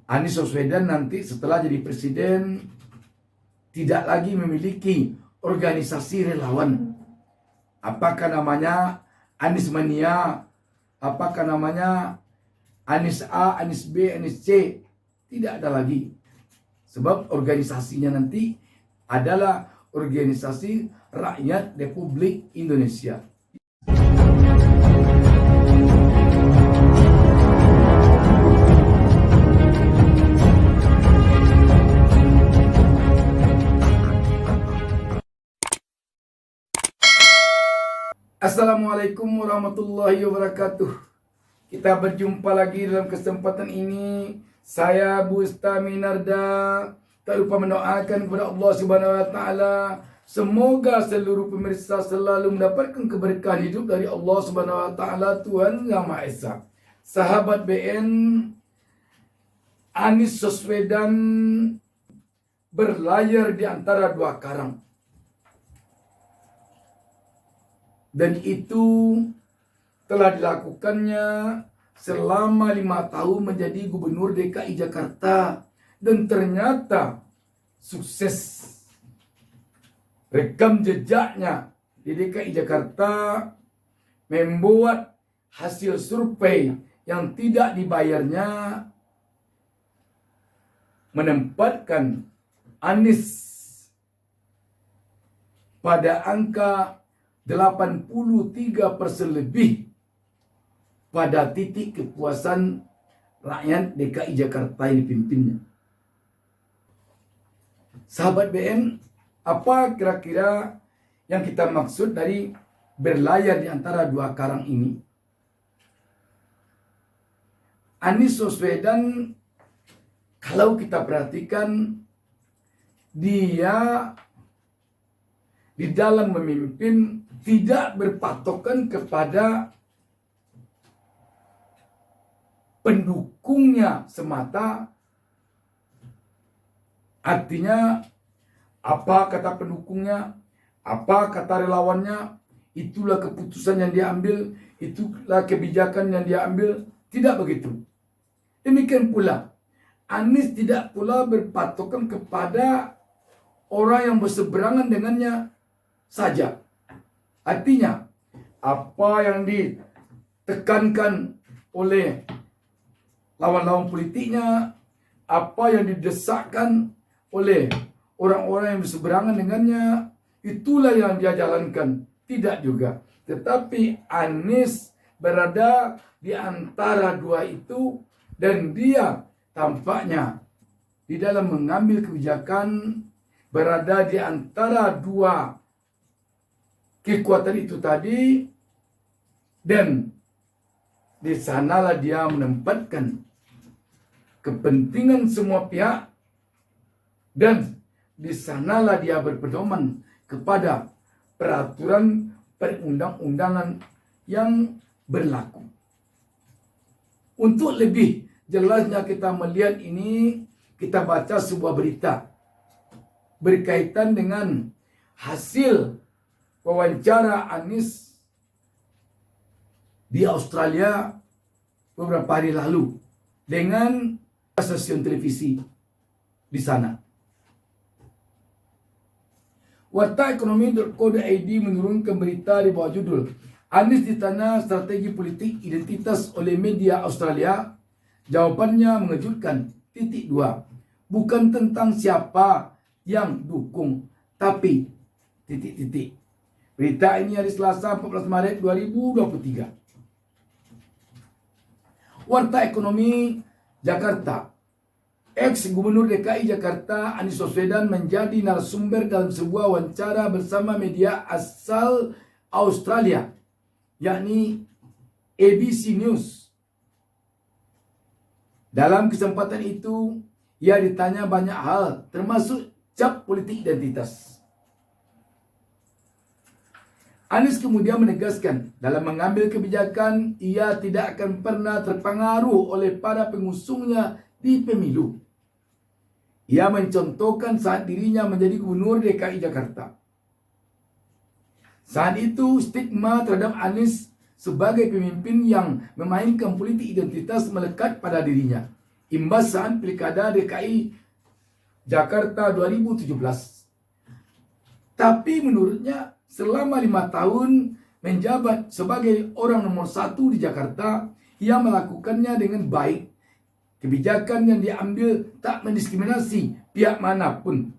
Anies Baswedan nanti setelah jadi presiden tidak lagi memiliki organisasi relawan. Apakah namanya Anies Mania, apakah namanya Anies A, Anies B, Anies C, tidak ada lagi. Sebab organisasinya nanti adalah organisasi rakyat Republik Indonesia. Assalamualaikum warahmatullahi wabarakatuh. Kita berjumpa lagi dalam kesempatan ini. Saya Bustami Narda. Tak lupa mendoakan kepada Allah Subhanahu wa taala, semoga seluruh pemirsa selalu mendapatkan keberkahan hidup dari Allah Subhanahu wa taala, Tuhan Yang Maha Esa. Sahabat BN, Anies Baswedan berlayar di antara dua karang. Dan itu telah dilakukannya selama 5 tahun menjadi Gubernur DKI Jakarta. Dan ternyata sukses. Rekam jejaknya di DKI Jakarta membuat hasil survei yang tidak dibayarnya menempatkan Anies pada angka 83% lebih pada titik kepuasan rakyat DKI Jakarta yang dipimpinnya. Sahabat BN, apa kira-kira yang kita maksud dari berlayar di antara dua karang ini? Anies Baswedan, kalau kita perhatikan, dia di dalam memimpin tidak berpatokan kepada pendukungnya semata. Artinya, apa kata pendukungnya, apa kata relawannya, itulah keputusan yang dia ambil, itulah kebijakan yang dia ambil. Tidak begitu. Demikian pula, Anies tidak pula berpatokan kepada orang yang berseberangan dengannya saja. Artinya, apa yang ditekankan oleh lawan-lawan politiknya, apa yang didesakkan oleh orang-orang yang berseberangan dengannya, itulah yang dia jalankan. Tidak juga. Tetapi Anies berada di antara dua itu, dan dia tampaknya di dalam mengambil kebijakan berada di antara dua kekuatan itu tadi, dan di sanalah dia menempatkan kepentingan semua pihak, dan di sanalah dia berpedoman kepada peraturan perundang-undangan yang berlaku. Untuk lebih jelasnya kita melihat ini, kita baca sebuah berita berkaitan dengan hasil wawancara Anies di Australia beberapa hari lalu dengan stasiun televisi di sana. Wartaekonomi.co.id menurunkan berita di bawah judul Anies ditanya strategi politik identitas oleh media Australia. Jawabannya mengejutkan. .2. Bukan tentang siapa yang dukung, tapi ... Berita ini hari Selasa 14 Maret 2023. Warta Ekonomi Jakarta. Ex-Gubernur DKI Jakarta Anies Baswedan menjadi narasumber dalam sebuah wawancara bersama media asal Australia, yakni ABC News. Dalam kesempatan itu, ia ditanya banyak hal, termasuk cap politik identitas. Anies kemudian menegaskan, dalam mengambil kebijakan, ia tidak akan pernah terpengaruh oleh para pengusungnya di pemilu. Ia mencontohkan saat dirinya menjadi Gubernur DKI Jakarta. Saat itu, stigma terhadap Anies sebagai pemimpin yang memainkan politik identitas melekat pada dirinya. imbasan Pilkada DKI Jakarta 2017. Tapi menurutnya selama 5 tahun menjabat sebagai orang nomor 1 di Jakarta, ia melakukannya dengan baik. Kebijakan yang diambil tak mendiskriminasi pihak manapun.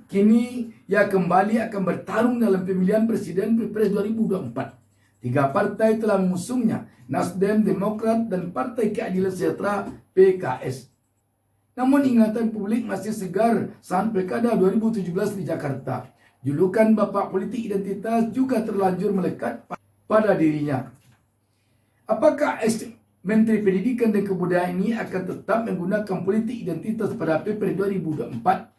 Kini ia kembali akan bertarung dalam pemilihan presiden Pilpres 2024. 3 partai telah mengusungnya, Nasdem, Demokrat, dan Partai Keadilan Sejahtera PKS. Namun ingatan publik masih segar saat Pilkada 2017 di Jakarta. Julukan Bapak Politik Identitas juga terlanjur melekat pada dirinya. Apakah Menteri Pendidikan dan Kebudayaan ini akan tetap menggunakan politik identitas pada Pilpres 2024?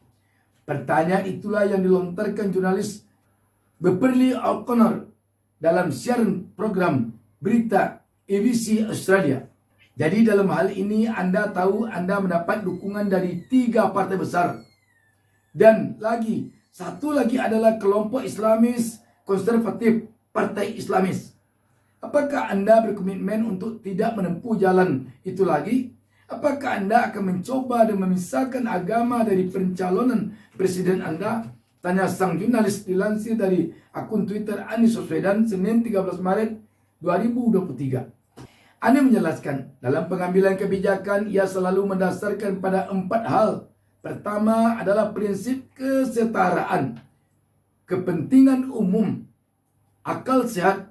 Pertanyaan itulah yang dilontarkan jurnalis Beverly O'Connor dalam siaran program berita ABC Australia. Jadi dalam hal ini Anda tahu Anda mendapat dukungan dari 3 partai besar. Dan satu lagi adalah kelompok Islamis konservatif, Partai Islamis. Apakah Anda berkomitmen untuk tidak menempuh jalan itu lagi? Apakah Anda akan mencoba dan memisahkan agama dari pencalonan presiden Anda? Tanya sang jurnalis dilansir dari akun Twitter Anies Baswedan Senin 13 Maret 2023. Anies menjelaskan, dalam pengambilan kebijakan ia selalu mendasarkan pada 4 hal. Pertama adalah prinsip kesetaraan, kepentingan umum, akal sehat,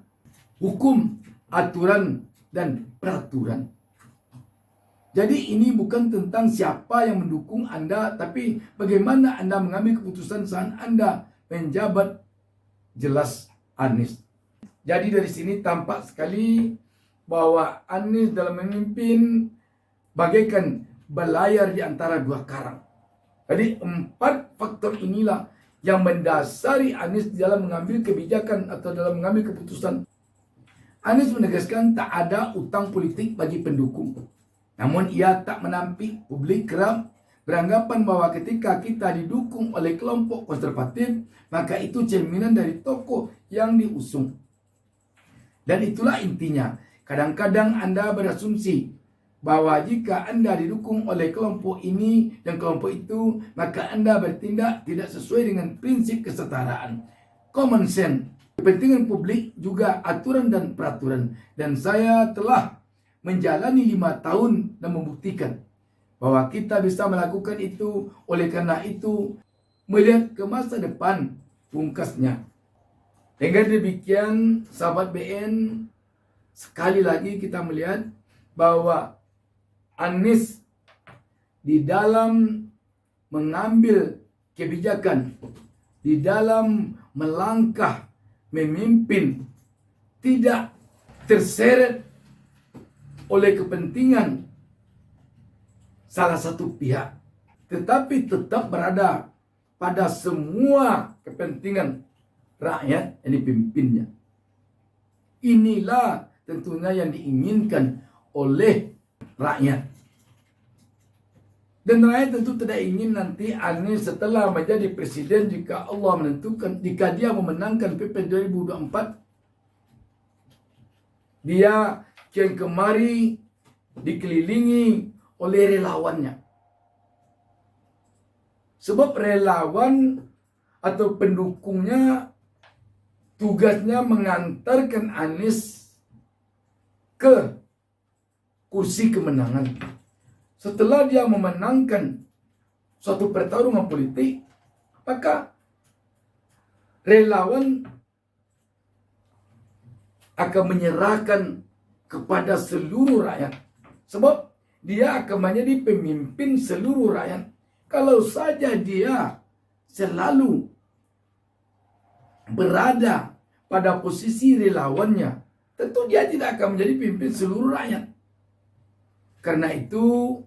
hukum, aturan, dan peraturan. Jadi ini bukan tentang siapa yang mendukung Anda, tapi bagaimana Anda mengambil keputusan saat Anda menjabat. Jelas Anies. Jadi dari sini tampak sekali bahwa Anies dalam memimpin bagaikan belayar di antara 2 karang. Jadi 4 faktor inilah yang mendasari Anies dalam mengambil kebijakan atau dalam mengambil keputusan. Anies menegaskan tak ada utang politik bagi pendukung. Namun ia tak menampik publik kerap beranggapan bahwa ketika kita didukung oleh kelompok konservatif, maka itu cerminan dari tokoh yang diusung. Dan itulah intinya. Kadang-kadang Anda berasumsi bahwa jika Anda didukung oleh kelompok ini dan kelompok itu, maka Anda bertindak tidak sesuai dengan prinsip kesetaraan. Common sense, kepentingan publik, juga aturan dan peraturan. Dan saya telah menjalani 5 tahun dan membuktikan bahwa kita bisa melakukan itu. Oleh karena itu, melihat ke masa depan, pungkasnya. Dengan demikian, sahabat BN, sekali lagi kita melihat bahwa Anies di dalam mengambil kebijakan, di dalam melangkah memimpin, tidak terseret oleh kepentingan salah satu pihak, tetapi tetap berada pada semua kepentingan rakyat yang dipimpinnya. Inilah tentunya yang diinginkan oleh rakyat. Dan rakyat tentu tidak ingin nanti Anies setelah menjadi presiden, jika Allah menentukan, jika dia memenangkan Pilpres 2024, dia kian kemari dikelilingi oleh relawannya. Sebab relawan atau pendukungnya tugasnya mengantarkan Anies ke kursi kemenangan. Setelah dia memenangkan suatu pertarungan politik, maka relawan akan menyerahkan kepada seluruh rakyat. Sebab dia akan menjadi pemimpin seluruh rakyat. Kalau saja dia selalu berada pada posisi relawannya, tentu dia tidak akan menjadi pemimpin seluruh rakyat. Karena itu,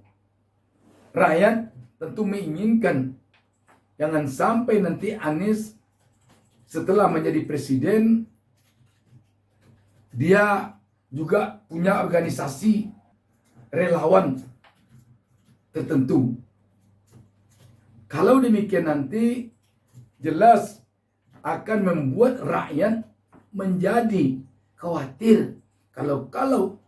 rakyat tentu menginginkan jangan sampai nanti Anies setelah menjadi presiden, dia juga punya organisasi relawan tertentu. Kalau demikian nanti jelas akan membuat rakyat menjadi khawatir kalau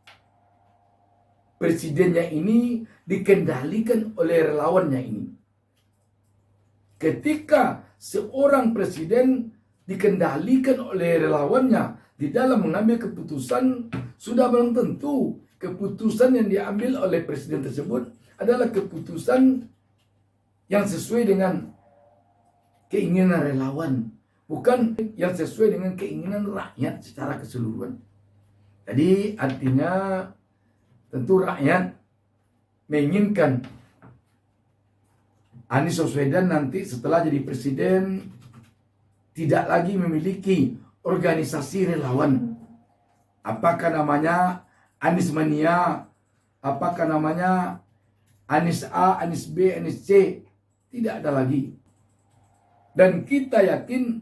presidennya ini dikendalikan oleh relawannya ini. Ketika seorang presiden dikendalikan oleh relawannya di dalam mengambil keputusan, sudah belum tentu keputusan yang diambil oleh presiden tersebut adalah keputusan yang sesuai dengan keinginan relawan, bukan yang sesuai dengan keinginan rakyat secara keseluruhan. Jadi artinya tentu rakyat menginginkan Anies Baswedan nanti setelah jadi presiden tidak lagi memiliki organisasi relawan. Apakah namanya Anies Mania, apakah namanya Anies A, Anies B, Anies C, tidak ada lagi. Dan kita yakin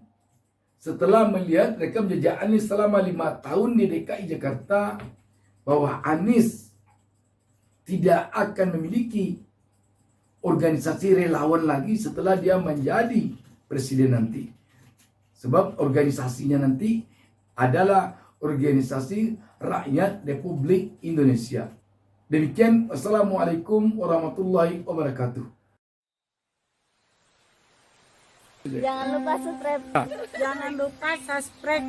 setelah melihat rekam jejak Anies selama 5 tahun di DKI Jakarta, bahwa Anies tidak akan memiliki organisasi relawan lagi setelah dia menjadi presiden nanti. Sebab organisasinya nanti adalah organisasi rakyat Republik Indonesia. Demikian, wassalamualaikum warahmatullahi wabarakatuh. Jangan lupa subscribe. Jangan lupa subscribe.